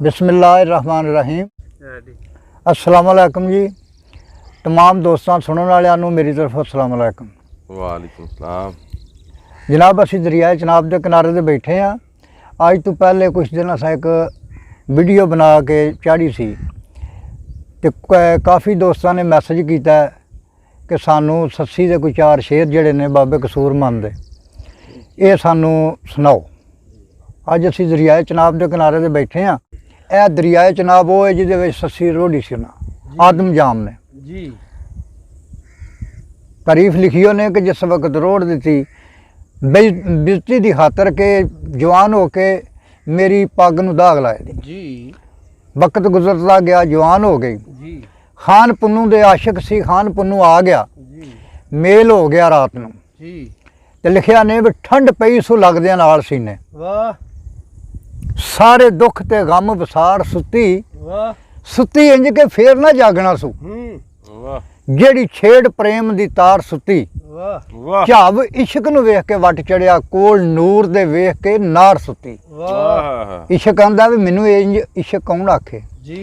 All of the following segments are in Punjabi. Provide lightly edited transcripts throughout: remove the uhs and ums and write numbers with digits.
बिस्मिल्लाहिर्रहमानिर्रहीम। अस्सलाम वालेकुम जी। तमाम दोस्तों सुनने वालों मेरी तरफ अस्सलाम वालेकुम। वालेकुम सलाम। जनाब असी दरिया चनाब के किनारे से बैठे हाँ। अज तो पहले कुछ दिन अस एक वीडियो बना के चाढ़ी सी ते काफ़ी दोस्तों ने मैसेज किया कि सानू सस्सी दे कोई 4 शेर जड़े ने बाबे कसूरमंद दे ये सानू सुनाओ। अज असी दरियाए चनाब के किनारे से बैठे हाँ। यह दरियाए चनाब वो है जिहदे सस्सी रोड़ी सी ना आदम जाम ने जी तारीफ लिखी उन्हें कि जिस वक्त रोड़ दी बेइज्जती की खातर के जवान होके मेरी पग नूं दाग लाए दी। जी वक्त गुजरता गया जवान हो गई। जी खान पुन्नू दे आशिक सी। खान पुन्नू आ गया जी मेल हो गया रात नूं जी ते लिखिया ने भी ठंड पई सू लगदे नाल सीने वाह सारे दुख ते गम विसार सुती वाह सुती इंज के फिर ना जागना सू वाह जेड़ी छेड़ प्रेम दी तार सुती वाह वाह झाब इश्क नूं वेख के वट चढ़िया कोल नूर दे वेख के नार सुती। वाह इश्क आंदा भी मैनू इंज इश्क कौन आखे जी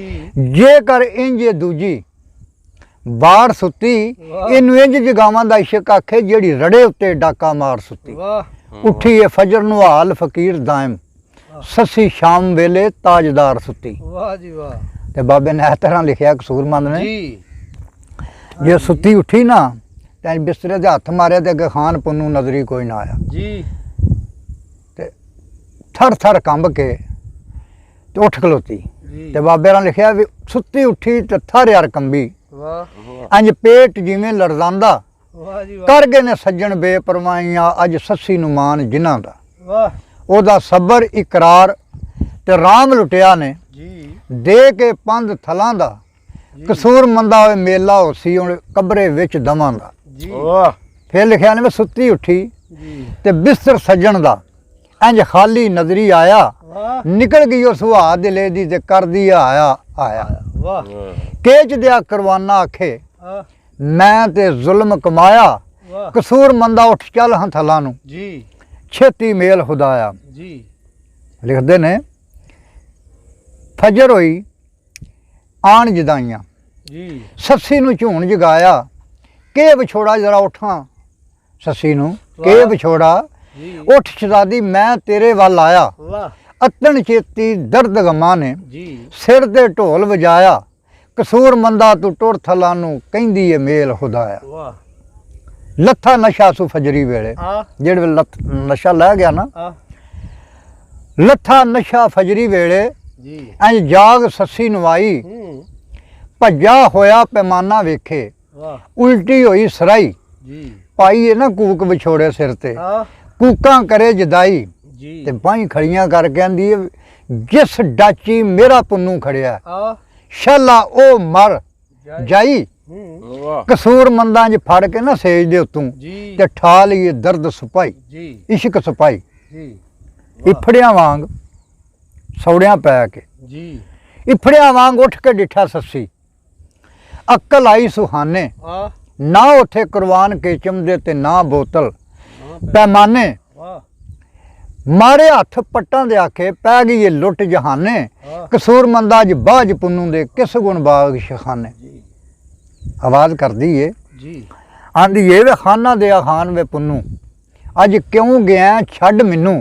जेकर इंज दूजी बार सुती इनू इंज जगावां दा इश्क आखे जेड़ी रड़े उत्ते डाका मार सुती। वाह उठी ए फजर नू हाल फकीर दायम ससी शाम वेले ताजदार सुती। वाह जी वाह ते बाबे ने इस तरह लिखिया कसूरमंद ने जी जे सुती उठी ना ते बिस्तरे दे हथ मारे ते अगे खान पुन्नू नजरी कोई ना आया जी ते थर थर कंब के ते उठ खलोती जी ते बाबे ने लिखिया भी सुती उठी ते थर यार कंबी वाह इंज पेट जिवें लड़दांदा वाह जी वाह कर गए ने सज्जन बेपरवाहियां अज सस्सी नूं मान जिन्हां दा वाह ओदा सबर इकरार ते राम लुटिया ने जी दे के पंध थलां दा कसूरमंदा होए मेला होसी हुण कबरे विच दवां दा। जी वाह फिर लिखिया ने सुती उठी जी ते बिस्तर सज्जन दा इंज खाली नजरी आया वाह निकल गई उस सुहा दिले दी ते कर दिया आया आया वाह केच दिया करवाना आखे वाह मैं ते जुल्म कमाया वाह कसूरमंदा उठ चल हां थलां नूं जी छेती मेल खुदाया। जी लिखते ने फजर होई आन जदाइयां जी सस्सी नूं झूण जगाया के विछोड़ा जरा उठां सस्सी नूं के वाह। विछोड़ा जी उठ शहजादी मैं तेरे वल आया वाह अतन चेती दर्द गमा ने जी सिर ते ढोल वजाया कसूरमंदा तू टुर थलां नूं कहंदी ए मेल खुदाया। वाह लथा नशा सू फजरी वेले आ जेड़े वेले नशा लै गया ना आ लथा नशा फजरी वेले जी इंज जाग सस्सी नवाई भज्जा होया पैमाना वेखे वाह उल्टी होई सराई जी पाई है ना कूक विछोड़े सिर ते आ कूकां करे जदाई जी ते बाहीं खड़ियां कर कहंदी जिस डाची मेरा पुन्नू खड़िया आ शाला ओ मर जाई वाह कसूरमंदा च फड़ के ना सेज दे उत्तों जी ते ठा लईए दर्द सुपाई जी इश्क सुपाई जी इफड़ियां वांग सौड़ियां पै के जी इफड़ियां वांग उठ के डिठा सस्सी अक्ल आई सुहाने आ ना उथे कुरबान के चमदे ते ना बोतल पैमाने वाह मारे हथ पट्टां दे आखे पै गई ये लुट जहाने कसूरमंदा ज बाज पुन्नू दे किस गुण बाग शखाने। आवाज कर दी है जी आंदी ये वे खाना दिया खान वे पुन्नू अज क्यों गया छड़ मैनू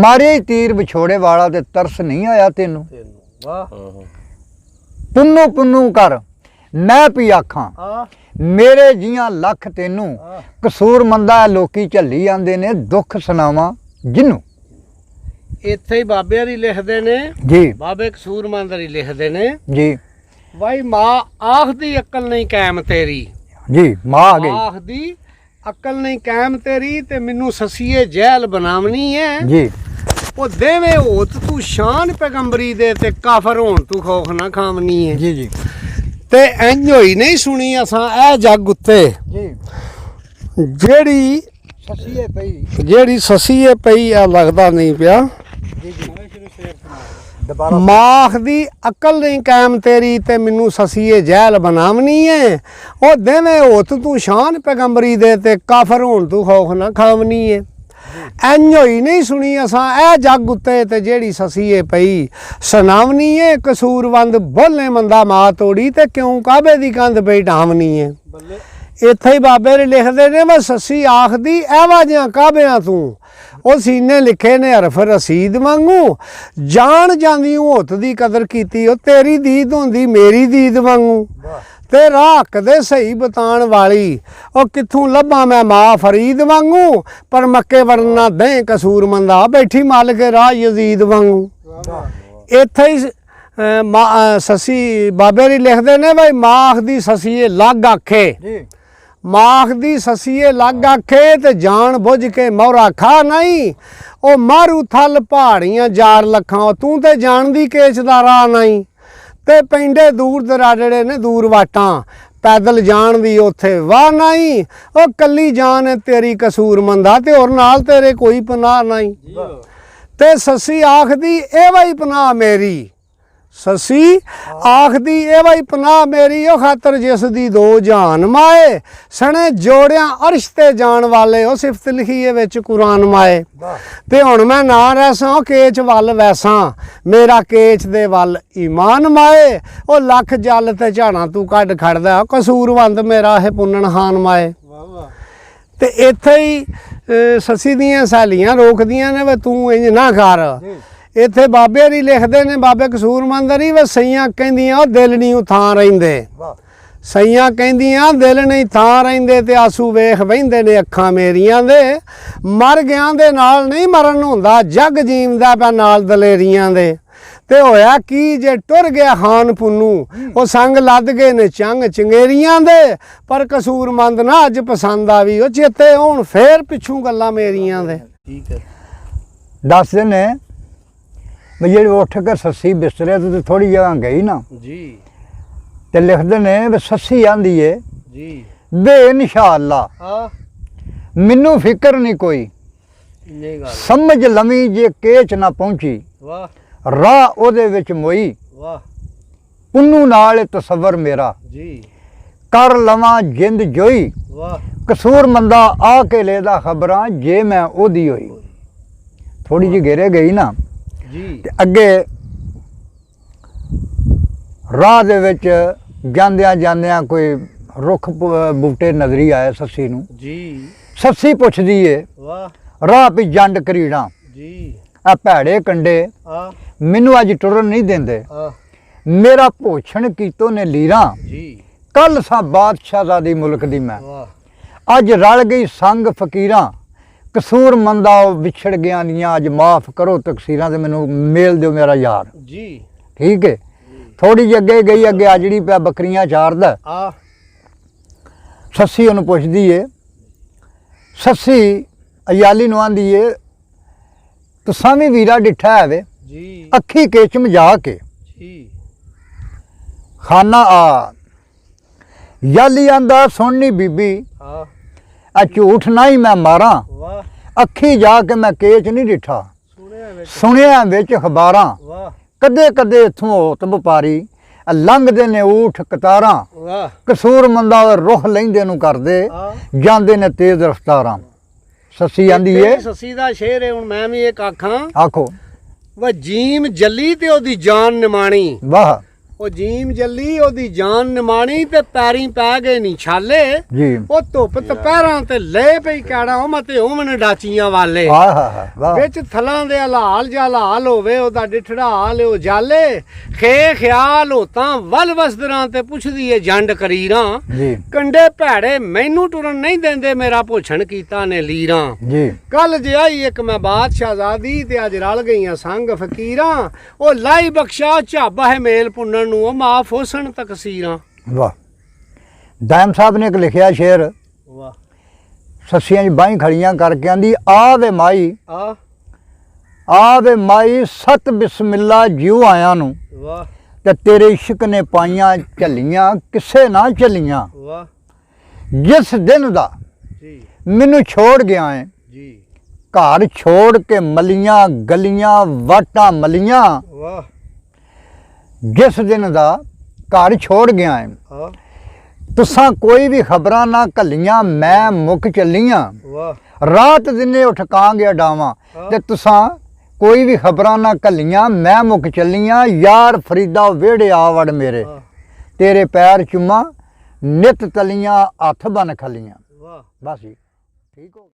मारे ही तीर विछोड़े वाला ते तरस नहीं आया तेनू वाह पुन्नू पुन्नू कर मैं पी आखां आ मेरे जियां लख तेनू कसूरमंदा लोकी झल्ली आंदे ने दुख सुनावा जिन्नू। ਇੱਥੇ ਹੀ ਬਾਬੇ ਹਰੀ ਲਿਖਦੇ ਨੇ जी ਬਾਬੇ ਕਸੂਰਮੰਦ ਹਰੀ ਲਿਖਦੇ ਨੇ जी ਵਾਈ ਮਾਂ ਆਖਦੀ ਅਕਲ ਨਹੀਂ ਕਾਇਮ ਤੇਰੀ जी माँ आ गई ਆਖਦੀ ਅਕਲ ਨਹੀਂ ਕਾਇਮ ਤੇਰੀ ਤੇ ਮੈਨੂੰ ਸਸੀਏ ਜਹਿਲ ਬਣਾਵਣੀ ਹੈ जी ਉਹ ਦੇਵੇਂ ਹੋਤ ਤੂੰ ਸ਼ਾਨ ਪੈਗੰਬਰੀ ਦੇ ਤੇ ਕਾਫਰ ਹੋਣ ਤੂੰ ਖੌਫ ਨਾ ਖਾਵਣੀ ਹੈ जी जी ਤੇ ਇੰਜ ਹੋਈ ਨਹੀਂ ਸੁਣੀ ਅਸਾਂ ਇਹ ਜੱਗ ਉੱਤੇ जी ਜਿਹੜੀ ससी पई ਜਿਹੜੀ ਸਸੀਏ ਪਈ ਆ ਲੱਗਦਾ ਨਹੀਂ ਪਿਆ जी जी दोबारा ਮਾਖ ਦੀ ਅਕਲ ਨਹੀਂ ਕਾਇਮ ਤੇਰੀ ਤੇ ਮੈਨੂੰ ਸਸੀਏ ਜਹਿਲ ਬਣਾਵਣੀ ਏ ਉਹ ਦੇਵੇਂ ਹੋਤ ਤੂੰ ਸ਼ਾਨ ਪੈਗੰਬਰੀ ਦੇ ਤੇ ਕਾਫਰ ਹੋਣ ਤੂੰ ਖੌਫ ਨਾ ਖਾਵਣੀ ਏ। ਐਂ ਹੋਈ ਨਹੀਂ ਸੁਣੀ ਅਸਾਂ ਇਹ ਜੱਗ ਉੱਤੇ ਤੇ ਜਿਹੜੀ ਸਸੀਏ ਪਈ ਸੁਣਾਵਨੀ ਏ ਕਸੂਰਵੰਦ ਬੋਲੇ ਮੰਦਾ ਮਾਂ ਤੋੜੀ ਤੇ ਕਿਉਂ ਕਾਬੇ ਦੀ ਕੰਧ ਪਈ ਢਾਵਨੀ ਏ ਇੱਥੇ ਹੀ ਬਾਬੇ ਨੇ ਲਿਖਦੇ ਨੇ ਵਾ ਸੱਸੀ ਆਖਦੀ ਐਵਾ ਜਿਹਾ ਕਾਬਿਆਂ ਤੂੰ ਉਹ ਸੀਨੇ ਲਿਖੇ ਨੇ ਹਰਫ ਰਸੀਦ ਵਾਂਗੂ ਜਾਣ ਜਾਂਦੀ ਹੋਤ ਦੀ ਕਦਰ ਕੀਤੀ ਉਹ ਤੇਰੀ ਦੀਦ ਹੁੰਦੀ ਮੇਰੀ ਦੀਦ ਵਾਂਗੂ ਤੇ ਰਾਹ ਕਦੇ ਸਹੀ ਬਤਾਉਣ ਵਾਲੀ ਉਹ ਕਿੱਥੋਂ ਲੱਭਾਂ ਮੈਂ ਮਾਂ ਫਰੀਦ ਵਾਂਗੂ ਪਰ ਮੱਕੇ ਵਰਨਾ ਦੇ ਕਸੂਰਮੰਦਾ ਬੈਠੀ ਮਾਲਕ ਰਾਹ ਯਜ਼ੀਦ ਵਾਂਗੂ ਇੱਥੇ ਹੀ ਸੱਸੀ ਬਾਬੇ ਨੇ ਲਿਖਦੇ ਨੇ ਬਈ ਮਾਂ ਆਖਦੀ ਸੱਸੀਏ ਲੱਗ ਆਖੇ ਮਾਂ ਆਖਦੀ ਸੱਸੀਏ ਲੱਗ ਆਖੇ ਤੇ ਜਾਣ ਬੁੱਝ ਕੇ ਮੋਹਰਾ ਖਾ ਨਹੀਂ ਉਹ ਮਾਰੂ ਥਲ ਪਹਾੜੀਆਂ ਜਾਰ ਲੱਖਾਂ ਤੂੰ ਤੇ ਜਾਣਦੀ ਕੇਚ ਦਾ ਰਾਹ ਨਹੀਂ ਤੇ ਪੈਂਡੇ ਦੂਰ ਦਰਾੜੇ ਨੇ ਦੂਰ ਵਾਟਾਂ ਪੈਦਲ ਜਾਣ ਦੀ ਉੱਥੇ ਵਾਹ ਨਹੀਂ ਉਹ ਕੱਲੀ ਜਾਨ ਤੇਰੀ ਕਸੂਰਮੰਦਾ ਤੇ ਹੋਰ ਨਾਲ ਤੇਰੇ ਕੋਈ ਪਨਾਹ ਨਹੀਂ ਤੇ ਸੱਸੀ ਆਖਦੀ ਇਹ ਵਈ ਪਨਾਹ ਮੇਰੀ ਸੱਸੀ ਆਖਦੀ ਇਹ ਵਈ ਪਨਾਹ ਮੇਰੀ ਉਹ ਖਾਤਰ ਜਿਸ ਦੀ ਦੋ ਜਾਨ ਮਾਏ ਸਣੇ ਜੋੜਿਆਂ ਅਰਸ਼ ਤੇ ਜਾਣ ਵਾਲੇ ਉਹ ਸਿਫਤ ਲਿਖੀ ਹੈ ਵਿੱਚ ਕੁਰਾਨ ਮਾਏ ਤੇ ਹੁਣ ਮੈਂ ਨਾ ਰਹਿਸਾਂ ਉਹ ਕੇਚ ਵੱਲ ਵੈਸਾਂ ਮੇਰਾ ਕੇਚ ਦੇ ਵੱਲ ਈਮਾਨ ਮਾਏ ਉਹ ਲੱਖ ਜਲ ਤੇ ਝਾੜਾਂ ਤੂੰ ਕੱਢ ਖੜਦਾ ਕਸੂਰਵੰਦ ਮੇਰਾ ਇਹ ਪੁੰਨਣ ਹਾਨ ਮਾਏ ਤੇ ਇੱਥੇ ਹੀ ਸੱਸੀ ਦੀਆਂ ਸਹੇਲੀਆਂ ਰੋਕਦੀਆਂ ਨੇ ਵੀ ਤੂੰ ਇੰਜ ਨਾ ਕਰ ਇੱਥੇ ਬਾਬੇ ਨਹੀਂ ਲਿਖਦੇ ਨੇ ਬਾਬੇ ਕਸੂਰਮੰਦ ਨਹੀਂ ਵੇ ਸਈਆਂ ਕਹਿੰਦੀਆਂ ਉਹ ਦਿਲ ਨਹੀਂ ਉਹ ਥਾਂ ਰਹਿੰਦੇ ਸਈਆਂ ਕਹਿੰਦੀਆਂ ਦਿਲ ਨਹੀਂ ਥਾਂ ਰਹਿੰਦੇ ਤੇ ਆਸੂ ਵੇਖ ਵਹਿੰਦੇ ਨੇ ਅੱਖਾਂ ਮੇਰੀਆਂ ਦੇ ਮਰ ਗਿਆਂ ਦੇ ਨਾਲ ਨਹੀਂ ਮਰਨ ਹੁੰਦਾ ਜੱਗ ਜੀਵਦਾ ਪਿਆ ਨਾਲ ਦਲੇਰੀਆਂ ਦੇ ਤੇ ਹੋਇਆ ਕੀ ਜੇ ਟੁਰ ਗਿਆ ਖਾਨ ਪੁੰਨੂ ਉਹ ਸੰਗ ਲੱਦ ਗਏ ਨੇ ਚੰਗ ਚੰਗੇਰੀਆਂ ਦੇ ਪਰ ਕਸੂਰਮੰਦ ਨਾ ਅੱਜ ਪਸੰਦ ਆਵੀ ਉਹ ਚੇਤੇ ਹੁਣ ਫੇਰ ਪਿੱਛੋਂ ਗੱਲਾਂ ਮੇਰੀਆਂ ਦੇ ਠੀਕ ਹੈ ਦੱਸਦੇ ਨੇ ਵੀ ਜਿਹੜੀ ਉੱਠ ਕੇ ਸੱਸੀ ਬਿਸਤਰੇ ਤੇ ਥੋੜੀ ਜਗ੍ਹਾ ਗਈ ਨਾ ਜੀ ਤੇ ਲਿਖਦੇ ਨੇ ਵੀ ਸੱਸੀ ਆਂਦੀ ਏ ਜੀ ਬੇ ਇਨਸ਼ਾਅੱਲਾ ਮੈਨੂੰ ਫਿਕਰ ਨਹੀਂ ਕੋਈ ਇਹ ਗੱਲ ਸਮਝ ਲਵੀਂ ਜੇ ਕੇਚ ਨਾ ਪਹੁੰਚੀ ਵਾਹ ਰਾਹ ਉਹਦੇ ਵਿੱਚ ਮੋਈ ਵਾਹ ਪੁੰਨੂ ਨਾਲ ਤਸੱਵਰ ਮੇਰਾ ਜੀ ਕਰ ਲਵਾਂ ਜਿੰਦ ਜੋਈ ਵਾਹ ਕਸੂਰ ਮੰਦਾ ਆ ਕੇ ਲੈਦਾ ਖਬਰਾਂ ਜੇ ਮੈਂ ਉਹਦੀ ਹੋਈ ਥੋੜੀ ਜਿਹੀ ਘੇਰੇ ਗਈ ਨਾ ਜੀ ਤੇ ਅੱਗੇ ਰਾਹ ਦੇ ਵਿੱਚ ਜਾਂਦਿਆਂ ਜਾਂਦਿਆਂ ਕੋਈ ਰੁੱਖ ਬੂਟੇ ਨਜ਼ਰੀ ਆਏ ਸੱਸੀ ਨੂੰ ਜੀ ਸੱਸੀ ਪੁੱਛਦੀ ਏ ਵਾਹ ਰਾਹ ਵੀ ਜੰਡ ਕਰੀੜਾਂ ਜੀ ਆ ਭੈੜੇ ਕੰਡੇ ਆ ਮੈਨੂੰ ਅੱਜ ਟੁਰਨ ਨਹੀਂ ਦਿੰਦੇ ਆ ਮੇਰਾ ਭੋਛਣ ਕੀਤੋ ਨੇ ਲੀਰਾਂ ਜੀ ਕੱਲ ਸਾਂ ਬਾਦਸ਼ਾਹਜ਼ਾਦੀ ਮੁਲਕ ਦੀ ਮੈਂ ਵਾਹ ਅੱਜ ਰਲ ਗਈ ਸੰਗ ਫਕੀਰਾਂ ਕਸੂਰ ਮੰਦਾ ਵਿਛੜ ਗਿਆ ਨੀਆਂ ਅੱਜ ਮਾਫ ਕਰੋ ਤਕਸੀਰਾਂ ਤੇ ਮੈਨੂੰ ਮੇਲ ਦਿਓ ਮੇਰਾ ਯਾਰ ਜੀ ਠੀਕ ਹੈ ਥੋੜੀ ਜਿਹੀ ਅੱਗੇ ਗਈ ਅੱਗੇ ਆ ਜਿਹੜੀ ਪਿਆ ਬੱਕਰੀਆਂ ਚਾਰਦਾ ਆ ਸੱਸੀ ਉਹਨੂੰ ਪੁੱਛਦੀ ਏ ਸੱਸੀ ਅਯਾਲੀ ਨੂੰ ਆਂਦੀ ਏ ਤੁਸਾਂ ਵੀ ਵੀਰਾ ਡਿੱਠਾ ਹੈ ਵੇ ਜੀ ਅੱਖੀ ਕੇ ਚਮਜਾ ਕੇ ਜੀ ਖਾਨਾ ਆ ਯਾਲੀ ਆਂਦਾ ਸੁਣਨੀ ਬੀਬੀ ਆ ਆ ਝੂਠ ਨਹੀਂ ਮੈਂ ਮਾਰਾਂ ਵਾਹ ਅੱਖੀ ਜਾ ਕੇ ਮੈਂ ਕੇਚ ਨਹੀਂ ਡਿੱਠਾ ਸੁਣਿਆ ਵਿੱਚ ਸੁਣਿਆ ਵਿੱਚ ਅਖਬਾਰਾਂ ਵਾਹ ਕਦੇ ਕਦੇ ਇਥੋਂ ਹੋਤ ਵਪਾਰੀ ਲੰਘਦੇ ਨੇ ਊਠ ਕਤਾਰਾਂ ਵਾਹ ਕਸੂਰ ਮੰਦਾ ਦਾ ਰੁਖ ਲੈਂਦੇ ਨੂੰ ਕਰਦੇ ਆ ਜਾਂਦੇ ਨੇ ਤੇਜ਼ ਰਫ਼ਤਾਰਾਂ ਸੱਸੀ ਆਂਦੀ ਏ ਸੱਸੀ ਦਾ ਸ਼ੇਰ ਹੈ ਹੁਣ ਮੈਂ ਵੀ ਇੱਕ ਆਖਾਂ ਆਖੋ ਵਾ ਜੀਮ ਜੱਲੀ ਤੇ ਉਹਦੀ ਜਾਨ ਨਿਮਾਣੀ ਵਾਹ ਉਹ ਜੀਮ ਜੱਲੀ ਉਹਦੀ ਜਾਨ ਨਿਮਾਣੀ ਤੇ ਪੈਰੀਂ ਪੈ ਗਏ ਨੀ ਛਾਲੇ ਜੀ ਉਹ ਧੁੱਪ ਦੁਪਹਿਰਾਂ ਤੇ ਲੈ ਪਈ ਕਾੜਾ ਉਹ ਮਤੇ ਹੋਵਣ ਡਾਚੀਆਂ ਵਾਲੇ ਆਹ ਹਾ ਵਾਹ ਵਿੱਚ ਥਲਾਂ ਦੇ ਹਲਾਲ ਜਲਾਲ ਹੋਵੇ ਉਹਦਾ ਡਿਠੜਾ ਹਾਲ ਉਹ ਜਾਲੇ ਖੇ ਖਿਆਲ ਹੋ ਤਾਂ ਵੱਲ ਵਸਦਰਾਂ ਤੇ ਪੁੱਛਦੀ ਏ ਜੰਡ ਕਰੀਰਾਂ ਜੀ ਕੰਡੇ ਭੈੜੇ ਮੈਨੂੰ ਟੁਰਨ ਨਹੀਂ ਦਿੰਦੇ ਮੇਰਾ ਭੋਛਣ ਕੀਤਾ ਨੇ ਲੀਰਾਂ ਜੀ ਕੱਲ ਜੇ ਆਈ ਇੱਕ ਮੈਂ ਬਾਦਸ਼ਾਹਜ਼ਾਦੀ ਤੇ ਅੱਜ ਰਲ ਗਈਆਂ ਸੰਗ ਫਕੀਰਾਂ ਉਹ ਲਾਈ ਬਖਸ਼ਾ ਝਾਬਾ ਹੈ ਮੇਲ ਪੁੰਨਣ ਨੂੰ ਉਹ ਮਾਫ ਹੋਸਣ ਤਕਸੀਰਾਂ ਵਾਹ ਦਾਇਮ ਸਾਹਿਬ ਨੇ ਇੱਕ ਲਿਖਿਆ ਸ਼ੇਰ ਵਾਹ ਸੱਸੀਆਂ 'ਚ ਬਾਹੀਂ ਖੜੀਆਂ ਕਰਕੇ ਆਂਦੀ ਆ ਵੇ ਮਾਈ ਆ ਆ ਵੇ ਮਾਈ ਸਤ ਬਿਸਮਿਲ੍ਲਾ ਜਿਉ ਆਇਆਂ ਨੂੰ ਵਾਹ ਤੇ ਤੇਰੇ ਇਸ਼ਕ ਨੇ ਪਾਈਆਂ ਝੱਲੀਆਂ ਕਿਸੇ ਨਾ ਝੱਲੀਆਂ ਵਾਹ ਜਿਸ ਦਿਨ ਦਾ ਜੀ ਮੈਨੂੰ ਛੋੜ ਗਿਆ ਏ ਜੀ ਘਰ ਛੋੜ ਕੇ ਮਲੀਆਂ ਗਲੀਆਂ ਵਾਟਾਂ ਮਲੀਆਂ ਵਾਹ ਜਿਸ ਦਿਨ ਦਾ ਘਰ ਛੋੜ ਗਿਆ ਏ ਆ ਤੁਸਾਂ ਕੋਈ ਵੀ ਖਬਰਾਂ ਨਾ ਘੱਲੀਆਂ ਮੈਂ ਮੁੱਕ ਚੱਲੀਆਂ ਵਾਹ ਰਾਤ ਦਿਨੇ ਉੱਠ ਕਾਂਗੇ ਡਾਵਾਂ ਤੇ ਤੁਸਾਂ ਕੋਈ ਵੀ ਖਬਰਾਂ ਨਾ ਕੱਲੀਆਂ ਮੈਂ ਮੁੱਕ ਚੱਲੀਆਂ ਯਾਰ ਫਰੀਦਾ ਵਿਹੜੇ ਆ ਵੜ ਮੇਰੇ ਹਾਂ। ਤੇਰੇ ਪੈਰ ਚੁੰਮਾ ਨਿਤ ਤਲੀਆਂ ਹੱਥ ਬਨ ਖਲੀਆਂ ਵਾਹ ਬਸ ਜੀ ਠੀਕ ਹੋ